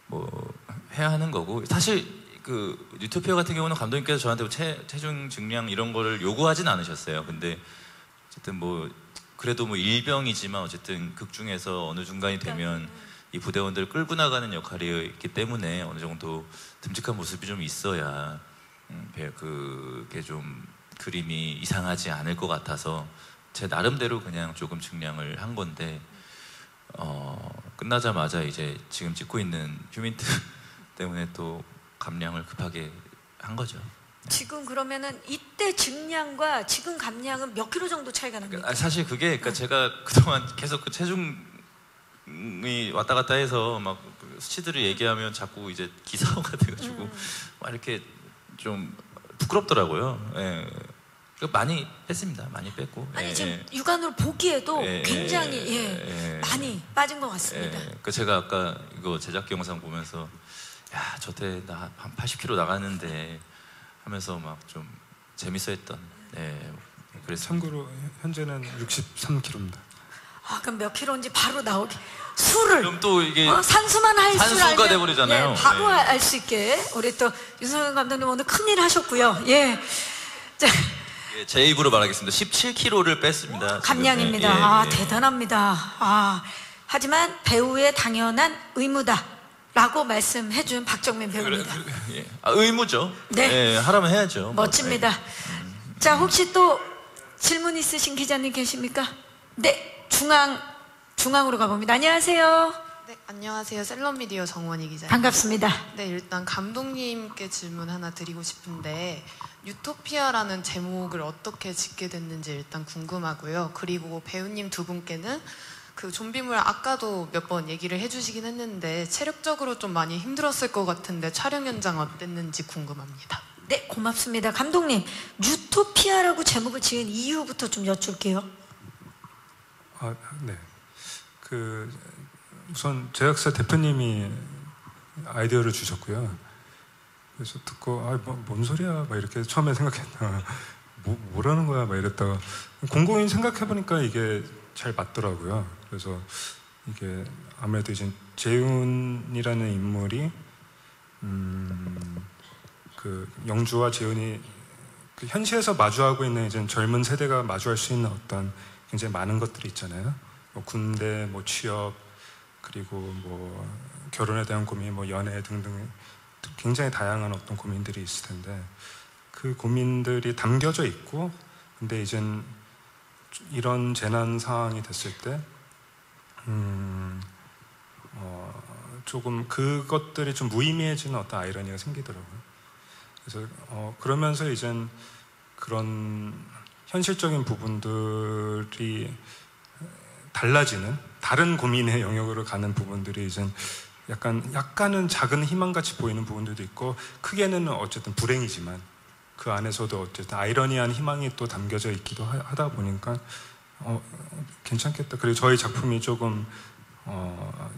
뭐 해야 하는 거고 사실 그 뉴토피아 같은 경우는 감독님께서 저한테 뭐 체중 증량 이런 거를 요구하진 않으셨어요. 근데 어쨌든 뭐 그래도 뭐 일병이지만 어쨌든 극 중에서 어느 중간이 되면 이 부대원들을 끌고 나가는 역할이 있기 때문에 어느 정도 듬직한 모습이 좀 있어야 그게 좀 그림이 이상하지 않을 것 같아서 제 나름대로 그냥 조금 증량을 한 건데 끝나자마자 이제 지금 찍고 있는 휴민트 때문에 또 감량을 급하게 한 거죠. 지금 그러면은 이때 증량과 지금 감량은 몇 킬로 정도 차이가 납니까? 사실 그게 그러니까 제가 그동안 계속 그 체중이 왔다 갔다 해서 막 수치들을 얘기하면 자꾸 이제 기사화가 돼가지고 막 이렇게 좀 부끄럽더라고요. 예. 많이 뺐습니다. 많이 뺐고. 아니 예, 지금 예. 육안으로 보기에도 예, 굉장히 예. 많이 빠진 것 같습니다. 그 제가 아까 이거 제작기 영상 보면서 야, 저때 나 한 80kg 나갔는데 하면서 막 좀 재밌어했던. 그래서 참고로 현재는 63kg입니다. 아, 그럼 몇 킬로인지 바로 나오게 술을 그럼 또 이게 산수만 할 줄 산수가 알면 돼버리잖아요. 예, 바로 네. 알 수 있게 우리 또 윤석열 감독님 오늘 큰일 하셨고요. 예, 자, 제 입으로 말하겠습니다. 17kg를 뺐습니다. 지금. 감량입니다. 예, 아 예. 대단합니다. 하지만 배우의 당연한 의무다라고 말씀해준 박정민 배우입니다. 예. 의무죠. 네. 예, 하라면 해야죠. 멋집니다. 자, 혹시 또 질문 있으신 기자님 계십니까? 네, 중앙으로 가봅니다. 안녕하세요. 네, 안녕하세요. 셀럽미디어 정원희 기자입니다. 반갑습니다. 네, 일단 감독님께 질문 하나 드리고 싶은데 유토피아라는 제목을 어떻게 짓게 됐는지 일단 궁금하고요. 그리고 배우님 두 분께는 그 좀비물 아까도 몇 번 얘기를 해주시긴 했는데 체력적으로 좀 많이 힘들었을 것 같은데 촬영 현장 어땠는지 궁금합니다. 네, 고맙습니다. 감독님, 유토피아라고 제목을 지은 이유부터 좀 여쭐게요. 네. 그 우선 제작사 대표님이 아이디어를 주셨고요. 그래서 듣고 뭔 소리야 막 이렇게 처음에 생각했나 뭐라는 거야 막 이랬다가 곰곰이 생각해 보니까 이게 잘 맞더라고요. 그래서 이게 아무래도 이제 재훈이라는 인물이 그 영주와 재훈이 그 현실에서 마주하고 있는 이제 젊은 세대가 마주할 수 있는 어떤 굉장히 많은 것들이 있잖아요. 뭐 군대, 뭐 취업, 그리고 뭐 결혼에 대한 고민, 뭐 연애 등등 굉장히 다양한 어떤 고민들이 있을 텐데 그 고민들이 담겨져 있고, 근데 이젠 이런 재난 상황이 됐을 때 조금 그것들이 좀 무의미해지는 어떤 아이러니가 생기더라고요. 그래서 그러면서 이젠 그런 현실적인 부분들이 달라지는 다른 고민의 영역으로 가는 부분들이 이젠 약간은 작은 희망같이 보이는 부분들도 있고, 크게는 어쨌든 불행이지만 그 안에서도 어쨌든 아이러니한 희망이 또 담겨져 있기도 하다 보니까 괜찮겠다. 그리고 저희 작품이 조금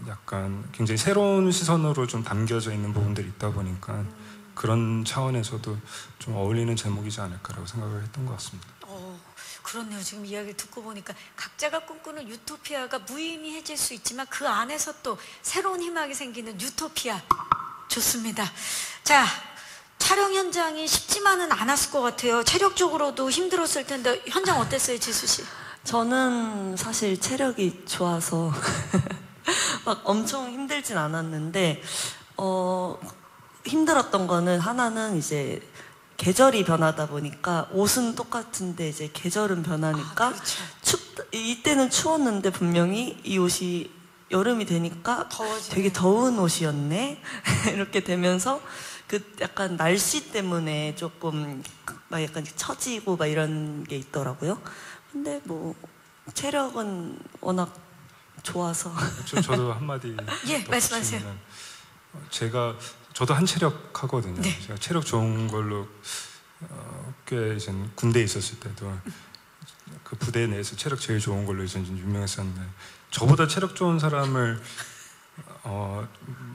약간 굉장히 새로운 시선으로 좀 담겨져 있는 부분들이 있다 보니까 그런 차원에서도 좀 어울리는 제목이지 않을까라고 생각을 했던 것 같습니다. 그렇네요. 지금 이야기를 듣고 보니까 각자가 꿈꾸는 유토피아가 무의미해질 수 있지만 그 안에서 또 새로운 희망이 생기는 유토피아. 좋습니다. 자, 촬영 현장이 쉽지만은 않았을 것 같아요. 체력적으로도 힘들었을 텐데 현장 어땠어요, 지수 씨? 저는 사실 체력이 좋아서 막 엄청 힘들진 않았는데 힘들었던 거는 하나는 이제 계절이 변하다 보니까 옷은 똑같은데 이제 계절은 변하니까 그렇죠. 이때는 추웠는데 분명히 이 옷이 여름이 되니까 더워지네. 되게 더운 옷이었네 이렇게 되면서 그 약간 날씨 때문에 조금 막 약간 처지고 막 이런 게 있더라고요. 근데 뭐 체력은 워낙 좋아서 저도 한마디 예, 더 말씀하세요. 붙이면은 저도 한 체력 하거든요. 네. 제가 체력 좋은 걸로 꽤 이제 군대에 있었을 때도 그 부대 내에서 체력 제일 좋은 걸로 이제 유명했었는데, 저보다 체력 좋은 사람을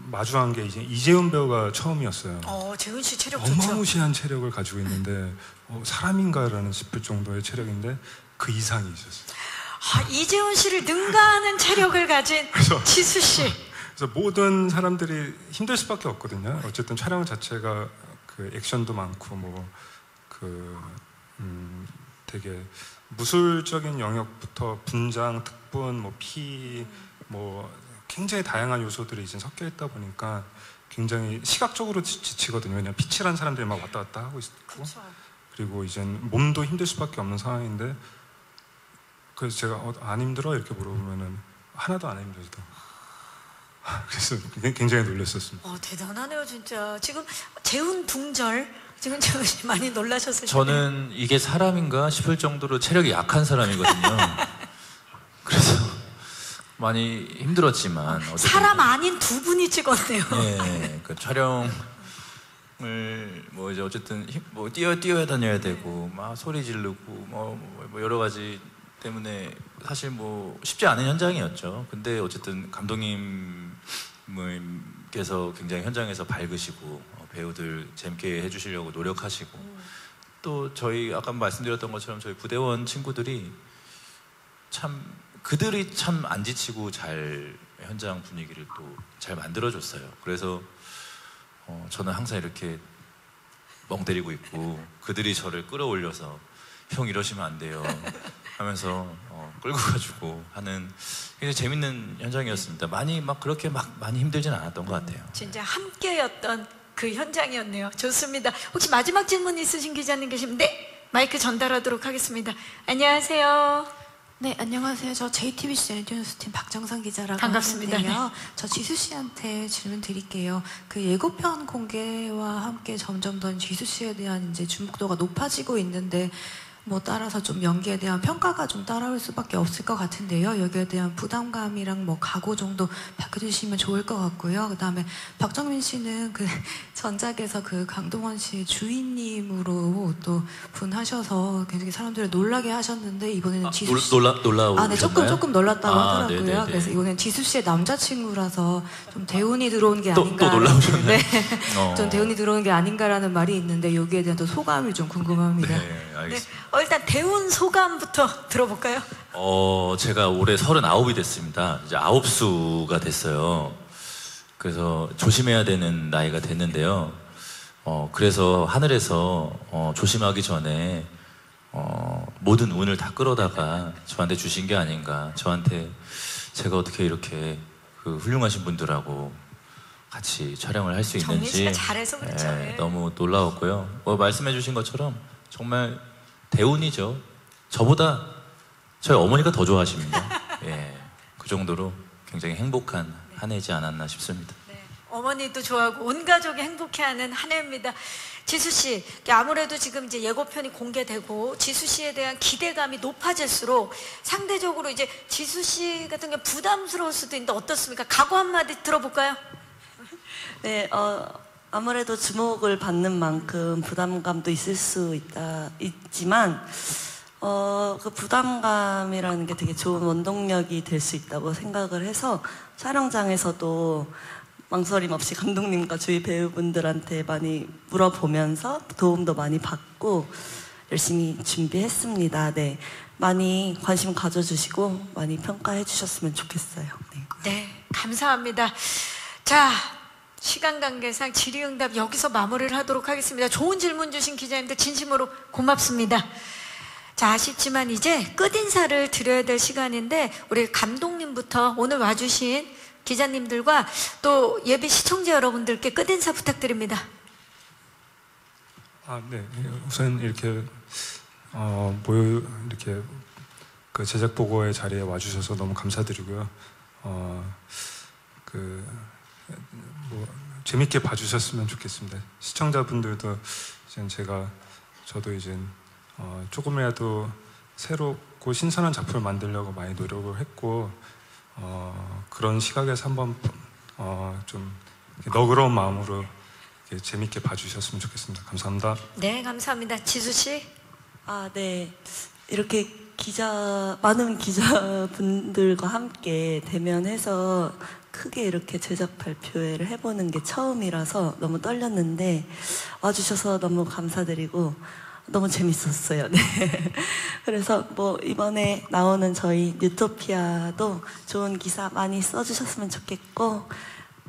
마주한 게 이제 이재훈 배우가 처음이었어요. 재훈 씨 체력 좋죠. 어마무시한 체력을 가지고 있는데 사람인가라는 싶을 정도의 체력인데 그 이상이 있었어요. 이재훈 씨를 능가하는 체력을 가진 지수 씨. 그래서 모든 사람들이 힘들 수밖에 없거든요. 어쨌든 촬영 자체가 그 액션도 많고 되게 무술적인 영역부터 분장, 특분, 뭐 피, 뭐 굉장히 다양한 요소들이 이제 섞여 있다 보니까 굉장히 시각적으로 지치거든요. 왜냐면 피칠한 사람들이 막 왔다 갔다 하고 있고, 그렇죠. 그리고 이제 몸도 힘들 수밖에 없는 상황인데, 그래서 제가 안 힘들어? 이렇게 물어보면은 하나도 안 힘들다. 그래서 굉장히 놀랐었습니다. 대단하네요, 진짜. 지금 재훈 둥절, 지금 재훈 씨 많이 놀라셨을 텐데. 저는 이게 사람인가 싶을 정도로 체력이 약한 사람이거든요. 그래서 많이 힘들었지만 어쨌든 사람 아닌 두 분이 찍었네요. 네, 그 촬영을 뭐 이제 어쨌든 뭐 뛰어야 다녀야 되고 막 소리 지르고 뭐 여러 가지 때문에 사실 뭐 쉽지 않은 현장이었죠. 근데 어쨌든 감독님께서 굉장히 현장에서 밝으시고 배우들 재밌게 해주시려고 노력하시고, 또 저희 아까 말씀드렸던 것처럼 저희 부대원 친구들이 그들이 참 안 지치고 잘 현장 분위기를 또 잘 만들어줬어요. 그래서 저는 항상 이렇게 멍 때리고 있고 그들이 저를 끌어올려서 형 이러시면 안 돼요 하면서 끌고 가지고 하는 굉장히 재밌는 현장이었습니다. 많이 힘들진 않았던 것 같아요. 진짜 함께였던 그 현장이었네요. 좋습니다. 혹시 마지막 질문 있으신 기자님 계시면 마이크 전달하도록 하겠습니다. 안녕하세요. 네, 안녕하세요. 저 JTBC NG뉴스팀 박정선 기자라고 반갑습니다. 하는데요. 저 지수 씨한테 질문 드릴게요. 그 예고편 공개와 함께 점점 더 지수 씨에 대한 이제 주목도가 높아지고 있는데, 뭐 따라서 좀 연기에 대한 평가가 좀 따라올 수밖에 없을 것 같은데요. 여기에 대한 부담감이랑 뭐 각오 정도 밝혀주시면 좋을 것 같고요. 그다음에 박정민 씨는 그 전작에서 그 강동원 씨의 주인님으로 또 분하셔서 굉장히 사람들을 놀라게 하셨는데, 이번에는 지수 씨 놀라우셨나요? 네, 조금 놀랐다고 하더라고요. 네네네. 그래서 이번엔 지수 씨의 남자친구라서 좀 대운이 들어온 게 또 아닌가. 놀라우셨나요? 네. 좀 대운이 들어온 게 아닌가라는 말이 있는데, 여기에 대한 또 소감이 좀 궁금합니다. 네, 알겠습니다. 일단 대운 소감부터 들어볼까요? 제가 올해 39이 됐습니다. 이제 9수가 됐어요. 그래서 조심해야 되는 나이가 됐는데요. 그래서 하늘에서 조심하기 전에 모든 운을 다 끌어다가 저한테 주신 게 아닌가. 저한테 제가 어떻게 이렇게 그 훌륭하신 분들하고 같이 촬영을 할 수 정민 있는지 씨가 잘해서 그렇죠. 예. 너무 놀라웠고요. 말씀해주신 것처럼 정말 대운이죠. 저보다 저희 어머니가 더 좋아하십니다. 예, 그 정도로 굉장히 행복한 한 해지 않았나 싶습니다. 네, 어머니도 좋아하고 온 가족이 행복해하는 한 해입니다. 지수 씨, 아무래도 지금 이제 예고편이 공개되고 지수 씨에 대한 기대감이 높아질수록 상대적으로 이제 지수 씨 같은 경우 부담스러울 수도 있는데 어떻습니까? 각오 한마디 들어볼까요? 네, 아무래도 주목을 받는 만큼 부담감도 있을 수 있지만, 그 부담감이라는 게 되게 좋은 원동력이 될 수 있다고 생각을 해서 촬영장에서도 망설임 없이 감독님과 주위 배우분들한테 많이 물어보면서 도움도 많이 받고 열심히 준비했습니다. 네, 많이 관심 가져주시고 많이 평가해 주셨으면 좋겠어요. 네, 네, 감사합니다. 자, 시간 관계상 질의응답 여기서 마무리를 하도록 하겠습니다. 좋은 질문 주신 기자님들 진심으로 고맙습니다. 자, 아쉽지만 이제 끝인사를 드려야 될 시간인데 우리 감독님부터 오늘 와주신 기자님들과 또 예비 시청자 여러분들께 끝인사 부탁드립니다. 네. 우선 이렇게 이렇게 그 제작 보고회 자리에 와주셔서 너무 감사드리고요. 재밌게 봐주셨으면 좋겠습니다. 시청자분들도 이제 저도 이제 조금이라도 새롭고 신선한 작품을 만들려고 많이 노력을 했고 그런 시각에서 한번 좀 너그러운 마음으로 재밌게 봐주셨으면 좋겠습니다. 감사합니다. 네, 감사합니다. 지수 씨. 네. 이렇게 많은 기자분들과 함께 대면해서 크게 이렇게 제작 발표회를 해보는 게 처음이라서 너무 떨렸는데 와주셔서 너무 감사드리고 너무 재밌었어요. 네. 그래서 이번에 나오는 저희 뉴토피아도 좋은 기사 많이 써주셨으면 좋겠고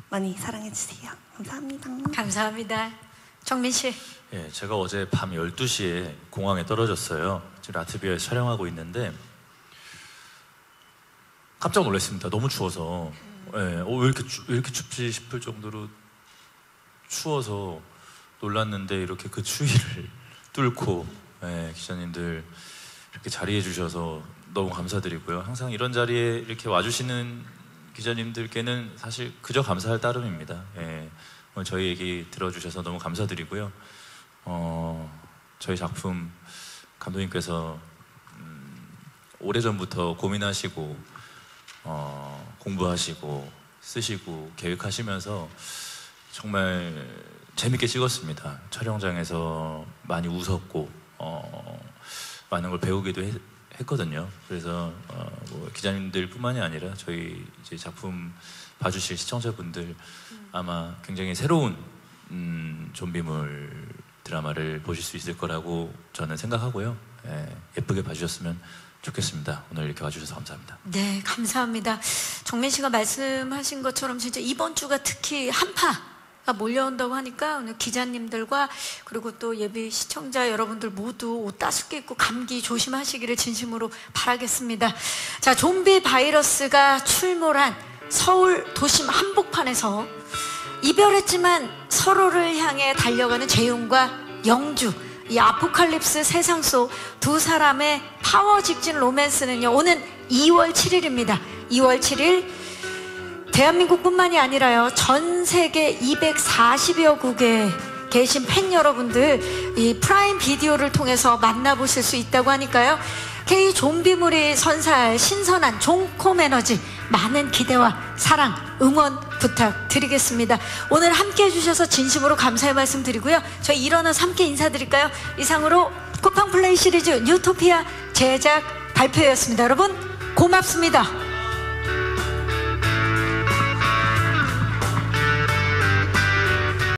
많이 사랑해주세요. 감사합니다. 감사합니다. 정민 씨. 예, 제가 어제 밤 12시에 공항에 떨어졌어요. 지금 라트비아에서 촬영하고 있는데 깜짝 놀랐습니다. 너무 추워서. 예, 왜 이렇게 춥지 싶을 정도로 추워서 놀랐는데 이렇게 그 추위를 뚫고 기자님들 이렇게 자리해 주셔서 너무 감사드리고요. 항상 이런 자리에 이렇게 와주시는 기자님들께는 사실 그저 감사할 따름입니다. 오늘 저희 얘기 들어주셔서 너무 감사드리고요. 저희 작품 감독님께서 오래전부터 고민하시고 공부하시고 쓰시고 계획하시면서 정말 재밌게 찍었습니다. 촬영장에서 많이 웃었고 많은 걸 배우기도 했거든요. 그래서 기자님들뿐만이 아니라 저희 이제 작품 봐주실 시청자분들 아마 굉장히 새로운 좀비물 드라마를 보실 수 있을 거라고 저는 생각하고요. 예쁘게 봐주셨으면 좋겠습니다. 오늘 이렇게 와주셔서 감사합니다. 네, 감사합니다. 정민 씨가 말씀하신 것처럼 진짜 이번 주가 특히 한파가 몰려온다고 하니까 오늘 기자님들과 그리고 또 예비 시청자 여러분들 모두 옷 따숩게 입고 감기 조심하시기를 진심으로 바라겠습니다. 자, 좀비 바이러스가 출몰한 서울 도심 한복판에서 이별했지만 서로를 향해 달려가는 재용과 영주, 이 아포칼립스 세상 속 두 사람의 파워 직진 로맨스는요, 오는 2월 7일입니다. 2월 7일 대한민국뿐만이 아니라요, 전 세계 240여 국에 계신 팬 여러분들 이 프라임 비디오를 통해서 만나보실 수 있다고 하니까요, K 좀비물이 선사할 신선한 종콤 에너지 많은 기대와 사랑, 응원 부탁드리겠습니다. 오늘 함께 해주셔서 진심으로 감사의 말씀 드리고요. 저희 일어나서 함께 인사드릴까요? 이상으로 쿠팡플레이 시리즈 뉴토피아 제작 발표였습니다. 여러분 고맙습니다.